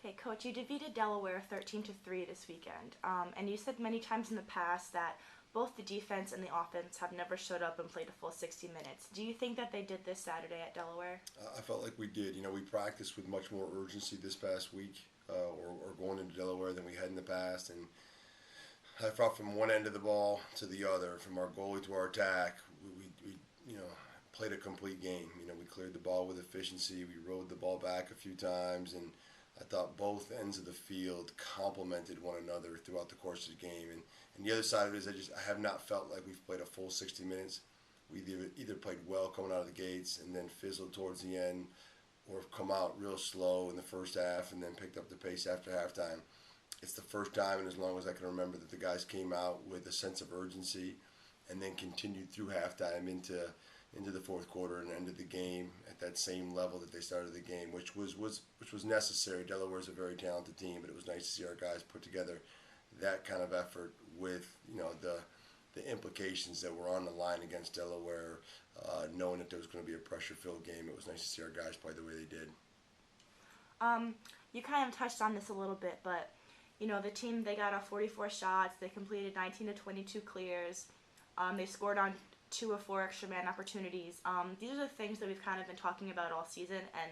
Okay, Coach, you defeated Delaware 13-3 this weekend, and you said many times in the past that both the defense and the offense have never showed up and played a full 60 minutes. Do you think that they did this Saturday at Delaware? I felt like we did. We practiced with much more urgency this past week, or going into Delaware than we had in the past. And I thought from one end of the ball to the other, from our goalie to our attack, we played a complete game. We cleared the ball with efficiency. We rode the ball back a few times, and I thought both ends of the field complemented one another throughout the course of the game. And the other side of it is I have not felt like we've played a full 60 minutes. We either played well coming out of the gates and then fizzled towards the end, or come out real slow in the first half and then picked up the pace after halftime. It's the first time in as long as I can remember that the guys came out with a sense of urgency and then continued through halftime into the fourth quarter and ended the game at that same level that they started the game, which was necessary. Delaware's a very talented team, but it was nice to see our guys put together that kind of effort with the implications that were on the line against Delaware, knowing that there was going to be a pressure-filled game. It was nice to see our guys play the way they did. You kind of touched on this a little bit, but the team, they got off 44 shots, they completed 19 to 22 clears, they scored on 2 of 4 extra man opportunities. These are the things that we've kind of been talking about all season, and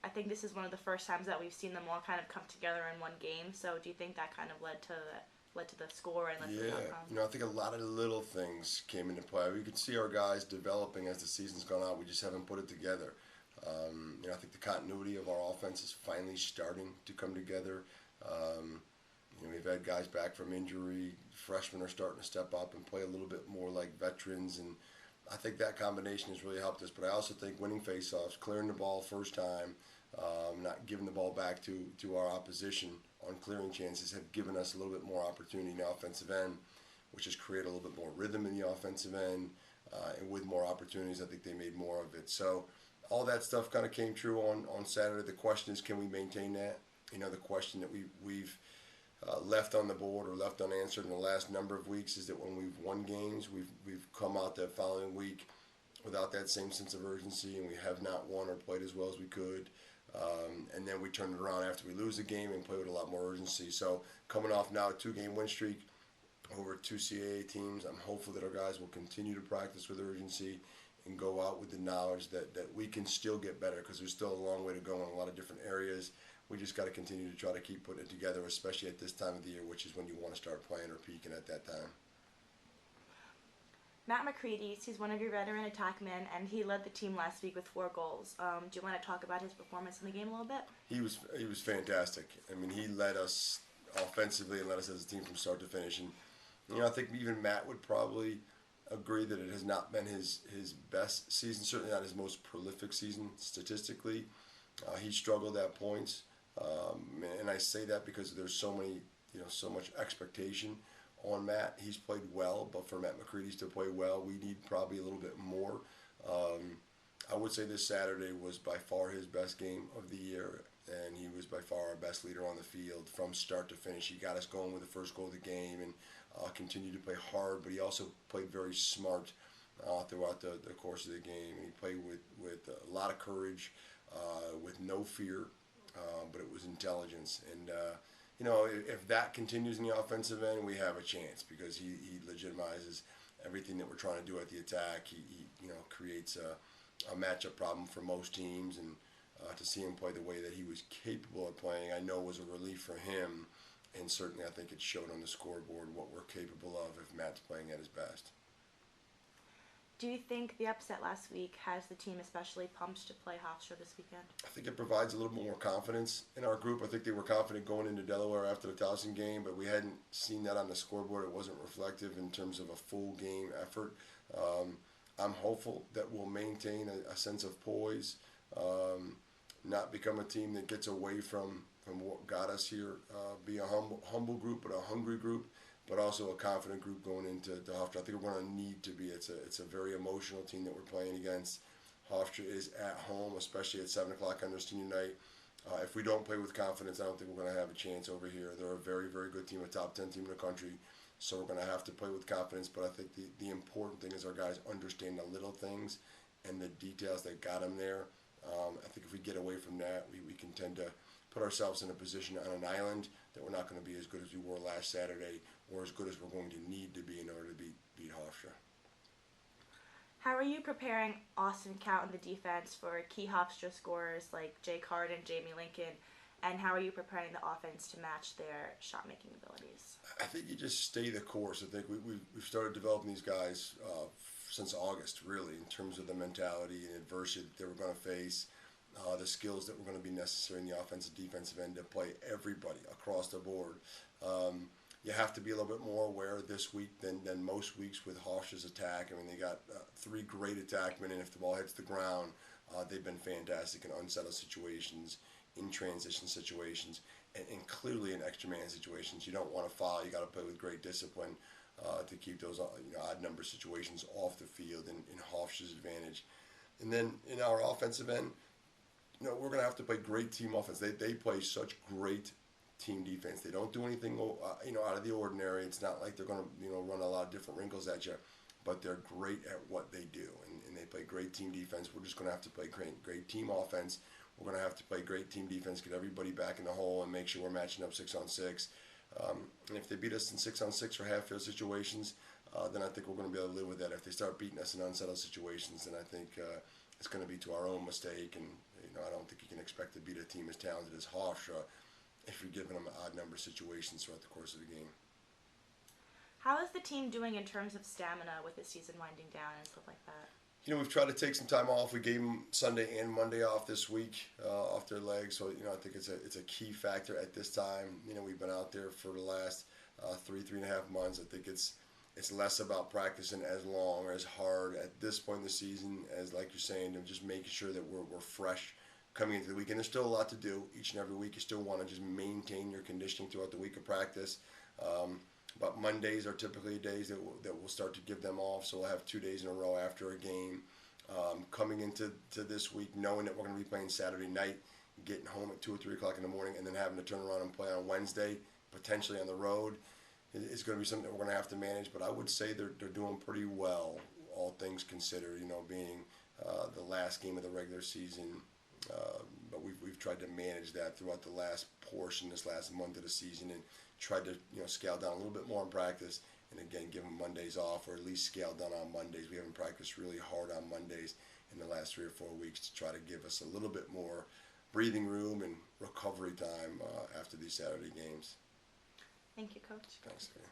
I think this is one of the first times that we've seen them all kind of come together in one game. So do you think that kind of led to the score and led to the outcome? I think a lot of the little things came into play. We could see our guys developing as the season's gone on. We just haven't put it together. I think the continuity of our offense is finally starting to come together. We've had guys back from injury. Freshmen are starting to step up and play a little bit more like veterans, and I think that combination has really helped us. But I also think winning faceoffs, clearing the ball first time, not giving the ball back to our opposition on clearing chances have given us a little bit more opportunity in the offensive end, which has created a little bit more rhythm in the offensive end, and with more opportunities, I think they made more of it. So all that stuff kind of came true on Saturday. The question is, can we maintain that? The question that we've left on the board or left unanswered in the last number of weeks is that when we've won games, we've come out that following week without that same sense of urgency, and we have not won or played as well as we could. And then we turn it around after we lose a game and play with a lot more urgency. So coming off now a 2-game win streak over 2 CAA teams, I'm hopeful that our guys will continue to practice with urgency and go out with the knowledge that we can still get better, because there's still a long way to go in a lot of different areas. We just got to continue to try to keep putting it together, especially at this time of the year, which is when you want to start playing or peaking at that time. Matt McCready, he's one of your veteran attackmen, and he led the team last week with 4 goals. Do you want to talk about his performance in the game a little bit? He was fantastic. I mean, he led us offensively and led us as a team from start to finish. And I think even Matt would probably agree that it has not been his best season, certainly not his most prolific season statistically. He struggled at points, and I say that because there's so much expectation on Matt. He's played well, but for Matt McCready to play well, we need probably a little bit more. I would say this Saturday was by far his best game of the year, and he was by far our best leader on the field from start to finish. He got us going with the first goal of the game and continued to play hard, but he also played very smart throughout the course of the game. And he played with a lot of courage, with no fear, but it was intelligence. And if that continues in the offensive end, we have a chance, because he legitimizes everything that we're trying to do at the attack. He creates a matchup problem for most teams, and to see him play the way that he was capable of playing, I know was a relief for him, and certainly I think it showed on the scoreboard what we're capable of if Matt's playing at his best. Do you think the upset last week has the team especially pumped to play Hofstra this weekend? I think it provides a little bit more confidence in our group. I think they were confident going into Delaware after the Towson game, but we hadn't seen that on the scoreboard. It wasn't reflective in terms of a full game effort. I'm hopeful that we'll maintain a sense of poise, not become a team that gets away from what got us here, be a humble group, but a hungry group, but also a confident group going into Hofstra. I think we're going to need to be. It's a very emotional team that we're playing against. Hofstra is at home, especially at 7 o'clock on their senior night. If we don't play with confidence, I don't think we're going to have a chance over here. They're a very, very good team, a top 10 team in the country, so we're going to have to play with confidence. But I think the important thing is our guys understand the little things and the details that got them there. I think if we get away from that, we can tend to put ourselves in a position on an island that we're not going to be as good as we were last Saturday, or as good as we're going to need to be in order to beat Hofstra. How are you preparing Austintown and the defense for key Hofstra scorers like Jay Card and Jamie Lincoln? And how are you preparing the offense to match their shot-making abilities? I think you just stay the course. I think we've started developing these guys since August, really, in terms of the mentality and adversity that they were going to face, the skills that were going to be necessary in the offensive defensive end to play everybody across the board. You have to be a little bit more aware this week than most weeks with Hofstra's attack. I mean, they got 3 great attackmen, and if the ball hits the ground, they've been fantastic in unsettled situations, in transition situations, and clearly in extra man situations. You don't want to foul. You got to play with great discipline to keep those odd number situations off the field in Hofstra's advantage. And then in our offensive end, we're going to have to play great team offense. They play such great team defense. They don't do anything out of the ordinary. It's not like they're going to run a lot of different wrinkles at you, but they're great at what they do, and they play great team defense. We're just going to have to play great team offense. We're going to have to play great team defense, get everybody back in the hole, and make sure we're matching up 6-on-6. And if they beat us in 6-on-6 or half-field situations, then I think we're going to be able to live with that. If they start beating us in unsettled situations, then I think it's going to be to our own mistake. And I don't think you can expect to beat a team as talented as Hofstra if you're giving them odd number situations throughout the course of the game. How is the team doing in terms of stamina with the season winding down and stuff like that? We've tried to take some time off. We gave them Sunday and Monday off this week, off their legs. So, I think it's a key factor at this time. We've been out there for the last 3.5 months. I think it's less about practicing as long or as hard at this point in the season as, like you're saying, just making sure that we're fresh coming into the weekend. There's still a lot to do each and every week. You still want to just maintain your conditioning throughout the week of practice. But Mondays are typically days that we'll start to give them off, so we'll have 2 days in a row after a game. Coming into this week, knowing that we're going to be playing Saturday night, getting home at 2 or 3 o'clock in the morning, and then having to turn around and play on Wednesday, potentially on the road, it's going to be something that we're going to have to manage. But I would say they're doing pretty well, all things considered, being the last game of the regular season. But we've tried to manage that throughout the last portion, this last month of the season, and tried to scale down a little bit more in practice, and again give them Mondays off, or at least scale down on Mondays. We haven't practiced really hard on Mondays in the last 3 or 4 weeks to try to give us a little bit more breathing room and recovery time after these Saturday games. Thank you, Coach. Thanks, Sarah.